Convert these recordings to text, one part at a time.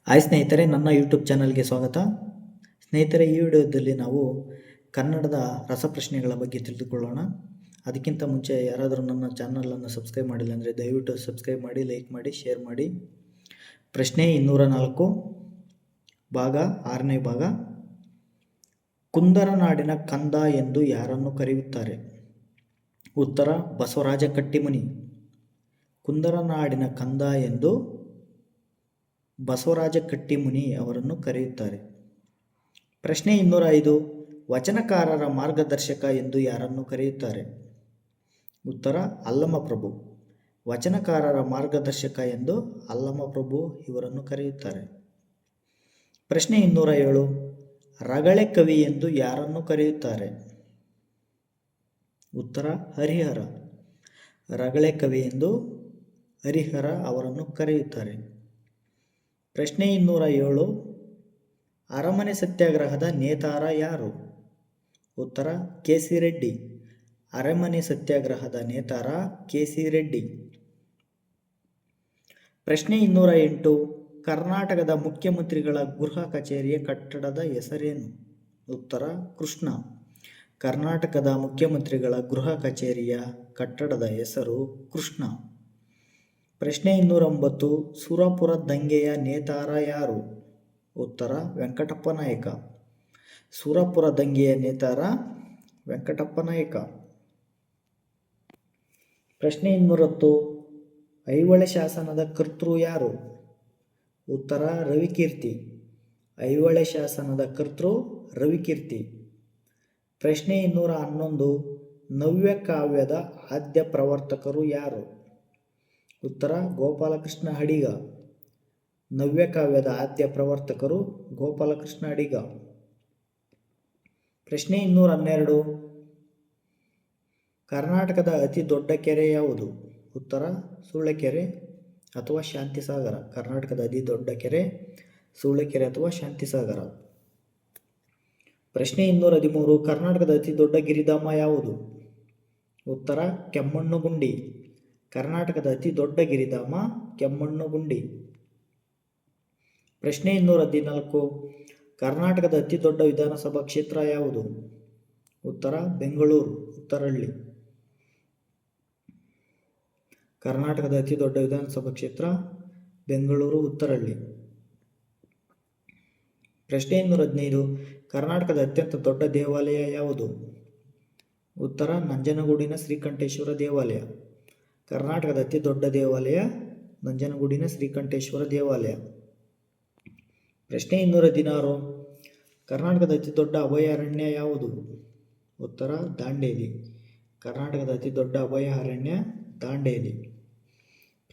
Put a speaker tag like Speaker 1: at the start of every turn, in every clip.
Speaker 1: Hi ಸ್ನೇಹಿತರೆ, ನನ್ನ YouTube ಚಾನಲ್ಗೆ ಸ್ವಾಗತ. ಸ್ನೇಹಿತರೆ, ಈ ವಿಡಿಯೋದಲ್ಲಿ ನಾವು ಕನ್ನಡದ ರಸಪ್ರಶ್ನೆಗಳ ಬಗ್ಗೆ ತಿಳಿದುಕೊಳ್ಳೋಣ. ಅದಕ್ಕಿಂತ ಮುಂಚೆ ಯಾರಾದರೂ ನನ್ನ ಚಾನಲನ್ನು ಸಬ್ಸ್ಕ್ರೈಬ್ ಮಾಡಿಲ್ಲ ಅಂದರೆ ದಯವಿಟ್ಟು ಸಬ್ಸ್ಕ್ರೈಬ್ ಮಾಡಿ, ಲೈಕ್ ಮಾಡಿ, ಶೇರ್ ಮಾಡಿ. ಪ್ರಶ್ನೆ 204, ಭಾಗ 6ನೇ ಭಾಗ. ಕುಂದರ ನಾಡಿನ ಕಂದ ಎಂದು ಯಾರನ್ನು ಕರೆಯುತ್ತಾರೆ? ಉತ್ತರ ಬಸವರಾಜ ಕಟ್ಟಿಮನಿ. ಕುಂದರ ನಾಡಿನ ಕಂದ ಎಂದು ಬಸವರಾಜ ಕಟ್ಟಿಮುನಿ ಅವರನ್ನು ಕರೆಯುತ್ತಾರೆ. ಪ್ರಶ್ನೆ 205, ವಚನಕಾರರ ಮಾರ್ಗದರ್ಶಕ ಎಂದು ಯಾರನ್ನು ಕರೆಯುತ್ತಾರೆ? ಉತ್ತರ ಅಲ್ಲಮಪ್ರಭು. ವಚನಕಾರರ ಮಾರ್ಗದರ್ಶಕ ಎಂದು ಅಲ್ಲಮಪ್ರಭು ಇವರನ್ನು ಕರೆಯುತ್ತಾರೆ. ಪ್ರಶ್ನೆ 207, ರಗಳೆ ಕವಿ ಎಂದು ಯಾರನ್ನು ಕರೆಯುತ್ತಾರೆ? ಉತ್ತರ ಹರಿಹರ. ರಗಳೆ ಕವಿ ಎಂದು ಹರಿಹರ ಅವರನ್ನು ಕರೆಯುತ್ತಾರೆ. ಪ್ರಶ್ನೆ 207, ಅರಮನೆ ಸತ್ಯಾಗ್ರಹದ ನೇತಾರ ಯಾರು? ಉತ್ತರ ಕೆ.ಸಿ. ರೆಡ್ಡಿ. ಅರಮನೆ ಸತ್ಯಾಗ್ರಹದ ನೇತಾರ ಕೆ.ಸಿ. ರೆಡ್ಡಿ. ಪ್ರಶ್ನೆ 208, ಕರ್ನಾಟಕದ ಮುಖ್ಯಮಂತ್ರಿಗಳ ಗೃಹ ಕಚೇರಿಯ ಕಟ್ಟಡದ ಹೆಸರೇನು? ಉತ್ತರ ಕೃಷ್ಣ. ಕರ್ನಾಟಕದ ಮುಖ್ಯಮಂತ್ರಿಗಳ ಗೃಹ ಕಚೇರಿಯ ಕಟ್ಟಡದ ಹೆಸರು ಕೃಷ್ಣ. ಪ್ರಶ್ನೆ 209, ಸುರಪುರ ದಂಗೆಯ ನೇತಾರ ಯಾರು? ಉತ್ತರ ವೆಂಕಟಪ್ಪ ನಾಯಕ. ಸುರಪುರ ದಂಗೆಯ ನೇತಾರ ವೆಂಕಟಪ್ಪ ನಾಯಕ. ಪ್ರಶ್ನೆ 210, ಐಹೊಳೆ ಶಾಸನದ ಕರ್ತೃ ಯಾರು? ಉತ್ತರ ರವಿಕೀರ್ತಿ. ಐಹೊಳೆ ಶಾಸನದ ಕರ್ತೃ ರವಿಕೀರ್ತಿ. ಪ್ರಶ್ನೆ 211, ನವ್ಯಕಾವ್ಯದ ಆದ್ಯ ಪ್ರವರ್ತಕರು ಯಾರು? ಉತ್ತರ ಗೋಪಾಲಕೃಷ್ಣ ಅಡಿಗ. ನವ್ಯಕಾವ್ಯದ ಆದ್ಯ ಪ್ರವರ್ತಕರು ಗೋಪಾಲಕೃಷ್ಣ ಅಡಿಗ. ಪ್ರಶ್ನೆ 212, ಕರ್ನಾಟಕದ ಅತಿ ದೊಡ್ಡ ಕೆರೆ ಯಾವುದು? ಉತ್ತರ ಸೂಳೆಕೆರೆ ಅಥವಾ ಶಾಂತಿಸಾಗರ. ಕರ್ನಾಟಕದ ಅತಿ ದೊಡ್ಡ ಕೆರೆ ಸೂಳೆಕೆರೆ ಅಥವಾ ಶಾಂತಿಸಾಗರ. ಪ್ರಶ್ನೆ 213, ಕರ್ನಾಟಕದ ಅತಿ ದೊಡ್ಡ ಗಿರಿಧಾಮ ಯಾವುದು? ಉತ್ತರ ಕೆಮ್ಮಣ್ಣುಗುಂಡಿ. ಕರ್ನಾಟಕದ ಅತಿ ದೊಡ್ಡ ಗಿರಿಧಾಮ ಕೆಮ್ಮಣ್ಣುಗುಂಡಿ. ಪ್ರಶ್ನೆ 214, ಕರ್ನಾಟಕದ ಅತಿ ದೊಡ್ಡ ವಿಧಾನಸಭಾ ಕ್ಷೇತ್ರ ಯಾವುದು? ಉತ್ತರ ಬೆಂಗಳೂರು ಉತ್ತರಹಳ್ಳಿ. ಕರ್ನಾಟಕದ ಅತಿ ದೊಡ್ಡ ವಿಧಾನಸಭಾ ಕ್ಷೇತ್ರ ಬೆಂಗಳೂರು ಉತ್ತರಹಳ್ಳಿ. ಪ್ರಶ್ನೆ 215, ಕರ್ನಾಟಕದ ಅತ್ಯಂತ ದೊಡ್ಡ ದೇವಾಲಯ ಯಾವುದು? ಉತ್ತರ ನಂಜನಗೂಡಿನ ಶ್ರೀಕಂಠೇಶ್ವರ ದೇವಾಲಯ. ಕರ್ನಾಟಕದ ಅತಿ ದೊಡ್ಡ ದೇವಾಲಯ ನಂಜನಗೂಡಿನ ಶ್ರೀಕಂಠೇಶ್ವರ ದೇವಾಲಯ. ಪ್ರಶ್ನೆ 216, ಕರ್ನಾಟಕದ ಅತಿ ದೊಡ್ಡ ಅಭಯಾರಣ್ಯ ಯಾವುದು? ಉತ್ತರ ದಾಂಡೇಲಿ. ಕರ್ನಾಟಕದ ಅತಿ ದೊಡ್ಡ ಅಭಯಾರಣ್ಯ ದಾಂಡೇಲಿ.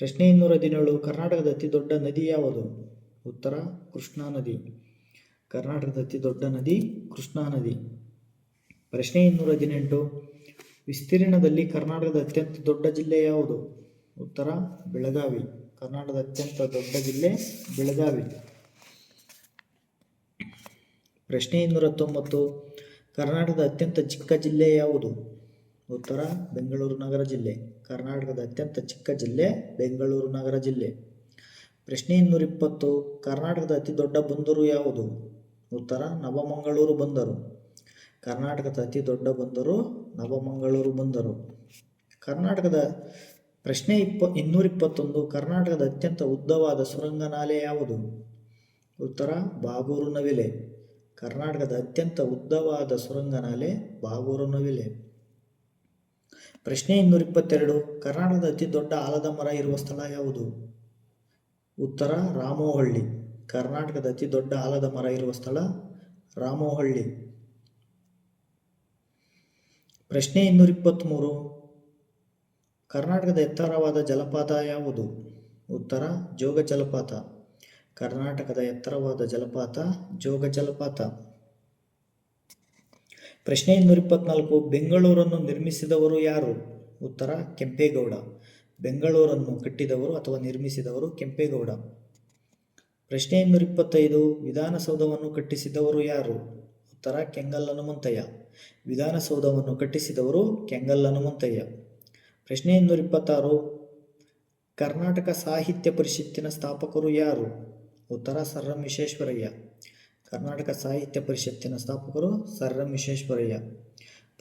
Speaker 1: ಪ್ರಶ್ನೆ 217, ಕರ್ನಾಟಕದ ಅತಿ ದೊಡ್ಡ ನದಿ ಯಾವುದು? ಉತ್ತರ ಕೃಷ್ಣಾ ನದಿ. ಕರ್ನಾಟಕದ ಅತಿ ದೊಡ್ಡ ನದಿ ಕೃಷ್ಣಾ ನದಿ. ಪ್ರಶ್ನೆ 218, ವಿಸ್ತೀರ್ಣದಲ್ಲಿ ಕರ್ನಾಟಕದ ಅತ್ಯಂತ ದೊಡ್ಡ ಜಿಲ್ಲೆ ಯಾವುದು? ಉತ್ತರ ಬೆಳಗಾವಿ. ಕರ್ನಾಟಕದ ಅತ್ಯಂತ ದೊಡ್ಡ ಜಿಲ್ಲೆ ಬೆಳಗಾವಿ. ಪ್ರಶ್ನೆ 219, ಕರ್ನಾಟಕದ ಅತ್ಯಂತ ಚಿಕ್ಕ ಜಿಲ್ಲೆ ಯಾವುದು? ಉತ್ತರ ಬೆಂಗಳೂರು ನಗರ ಜಿಲ್ಲೆ. ಕರ್ನಾಟಕದ ಅತ್ಯಂತ ಚಿಕ್ಕ ಜಿಲ್ಲೆ ಬೆಂಗಳೂರು ನಗರ ಜಿಲ್ಲೆ. ಪ್ರಶ್ನೆ 220, ಕರ್ನಾಟಕದ ಅತಿ ದೊಡ್ಡ ಬಂದರು ಯಾವುದು? ಉತ್ತರ ನವಮಂಗಳೂರು ಬಂದರು. ಕರ್ನಾಟಕದ ಅತಿ ದೊಡ್ಡ ಬಂದರು ನವಮಂಗಳೂರು ಬಂದರು. ಕರ್ನಾಟಕದ ಪ್ರಶ್ನೆ 221, ಕರ್ನಾಟಕದ ಅತ್ಯಂತ ಉದ್ದವಾದ ಸುರಂಗ ನಾಲೆ ಯಾವುದು? ಉತ್ತರ ಬಾಗೂರು ನವಿಲೆ. ಕರ್ನಾಟಕದ ಅತ್ಯಂತ ಉದ್ದವಾದ ಸುರಂಗ ನಾಲೆ ಬಾಗೂರು ನವಿಲೆ. ಪ್ರಶ್ನೆ 222, ಕರ್ನಾಟಕದ ಅತಿ ದೊಡ್ಡ ಆಲದ ಮರ ಇರುವ ಸ್ಥಳ ಯಾವುದು? ಉತ್ತರ ರಾಮೋಹಳ್ಳಿ. ಕರ್ನಾಟಕದ ಅತಿ ದೊಡ್ಡ ಆಲದ ಮರ ಇರುವ ಸ್ಥಳ ರಾಮೋಹಳ್ಳಿ. ಪ್ರಶ್ನೆ 223, ಕರ್ನಾಟಕದ ಎತ್ತರವಾದ ಜಲಪಾತ ಯಾವುದು? ಉತ್ತರ ಜೋಗ ಜಲಪಾತ. ಕರ್ನಾಟಕದ ಎತ್ತರವಾದ ಜಲಪಾತ ಜೋಗ ಜಲಪಾತ. ಪ್ರಶ್ನೆ 224, ಬೆಂಗಳೂರನ್ನು ನಿರ್ಮಿಸಿದವರು ಯಾರು? ಉತ್ತರ ಕೆಂಪೇಗೌಡ. ಬೆಂಗಳೂರನ್ನು ಕಟ್ಟಿದವರು ಅಥವಾ ನಿರ್ಮಿಸಿದವರು ಕೆಂಪೇಗೌಡ. ಪ್ರಶ್ನೆ 225, ವಿಧಾನಸೌಧವನ್ನು ಕಟ್ಟಿಸಿದವರು ಯಾರು? ಉತ್ತರ ಕೆಂಗಲ್ ಹನುಮಂತಯ್ಯ. ವಿಧಾನಸೌಧವನ್ನು ಕಟ್ಟಿಸಿದವರು ಕೆಂಗಲ್ ಹನುಮಂತಯ್ಯ. ಪ್ರಶ್ನೆ 226, ಕರ್ನಾಟಕ ಸಾಹಿತ್ಯ ಪರಿಷತ್ತಿನ ಸ್ಥಾಪಕರು ಯಾರು? ಉತ್ತರ ಸರ್ ಎಂ ವಿಶ್ವೇಶ್ವರಯ್ಯ. ಕರ್ನಾಟಕ ಸಾಹಿತ್ಯ ಪರಿಷತ್ತಿನ ಸ್ಥಾಪಕರು ಸರ್ ಎಂ ವಿಶ್ವೇಶ್ವರಯ್ಯ.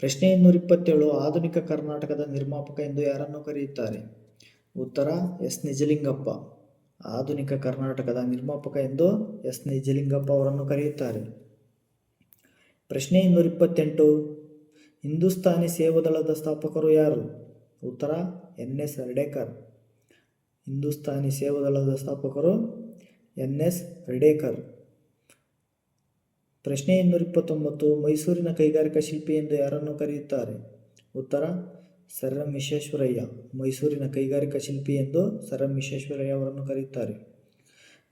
Speaker 1: ಪ್ರಶ್ನೆ 227. ಆಧುನಿಕ ಕರ್ನಾಟಕದ ನಿರ್ಮಾಪಕ ಎಂದು ಯಾರನ್ನು ಕರೆಯುತ್ತಾರೆ? ಉತ್ತರ ಎಸ್ ನಿಜಲಿಂಗಪ್ಪ. ಆಧುನಿಕ ಕರ್ನಾಟಕದ ನಿರ್ಮಾಪಕ ಎಂದು ಎಸ್ ನಿಜಲಿಂಗಪ್ಪ ಅವರನ್ನು ಕರೆಯುತ್ತಾರೆ. ಪ್ರಶ್ನೆ 228. ಹಿಂದೂಸ್ಥಾನಿ ಸೇವಾದಳದ ಸ್ಥಾಪಕರು ಯಾರು? ಉತ್ತರ ಎನ್ ಎಸ್ ಹರ್ಡೇಕರ್. ಹಿಂದೂಸ್ಥಾನಿ ಸೇವಾದಳದ ಸ್ಥಾಪಕರು ಎನ್ ಎಸ್ ಹರ್ಡೇಕರ್. ಪ್ರಶ್ನೆ 229. ಮೈಸೂರಿನ ಕೈಗಾರಿಕಾ ಶಿಲ್ಪಿ ಎಂದು ಯಾರನ್ನು ಕರೆಯುತ್ತಾರೆ? ಉತ್ತರ ಸರ್ ಎಂ ವಿಶ್ವೇಶ್ವರಯ್ಯ. ಮೈಸೂರಿನ ಕೈಗಾರಿಕಾ ಶಿಲ್ಪಿ ಎಂದು ಸರ್ ಎಂ ವಿಶ್ವೇಶ್ವರಯ್ಯ ಅವರನ್ನು ಕರೆಯುತ್ತಾರೆ.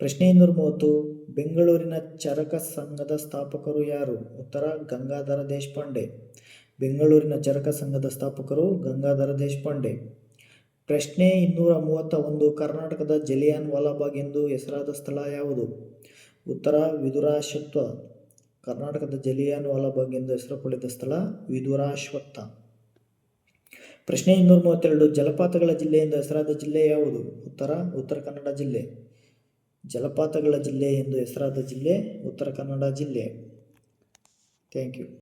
Speaker 1: ಪ್ರಶ್ನೆ 230. ಬೆಂಗಳೂರಿನ ಚರಕ ಸಂಘದ ಸ್ಥಾಪಕರು ಯಾರು? ಉತ್ತರ ಗಂಗಾಧರ ದೇಶಪಾಂಡೆ. ಬೆಂಗಳೂರಿನ ಚರಕ ಸಂಘದ ಸ್ಥಾಪಕರು ಗಂಗಾಧರ ದೇಶಪಾಂಡೆ. ಪ್ರಶ್ನೆ 231. ಕರ್ನಾಟಕದ ಜಲಿಯನ್ ವಾಲಾಬಾಗ್ ಎಂದು ಹೆಸರಾದ ಸ್ಥಳ ಯಾವುದು? ಉತ್ತರ ವಿದುರಾಶ್ವತ್ಥ. ಕರ್ನಾಟಕದ ಜಲಿಯನ್ ವಾಲಾಬಾಗ್ ಎಂದು ಹೆಸರು ಪಡೆದ ಸ್ಥಳ ವಿದುರಾಶ್ವತ್ಥ. ಪ್ರಶ್ನೆ 232. ಜಲಪಾತಗಳ ಜಿಲ್ಲೆ ಎಂದು ಹೆಸರಾದ ಜಿಲ್ಲೆ ಯಾವುದು? ಉತ್ತರ ಉತ್ತರ ಕನ್ನಡ ಜಿಲ್ಲೆ. ಜಲಪಾತಗಳ ಜಿಲ್ಲೆ ಎಂದು ಹೆಸರಾದ ಜಿಲ್ಲೆ ಉತ್ತರ ಕನ್ನಡ ಜಿಲ್ಲೆ. Thank you.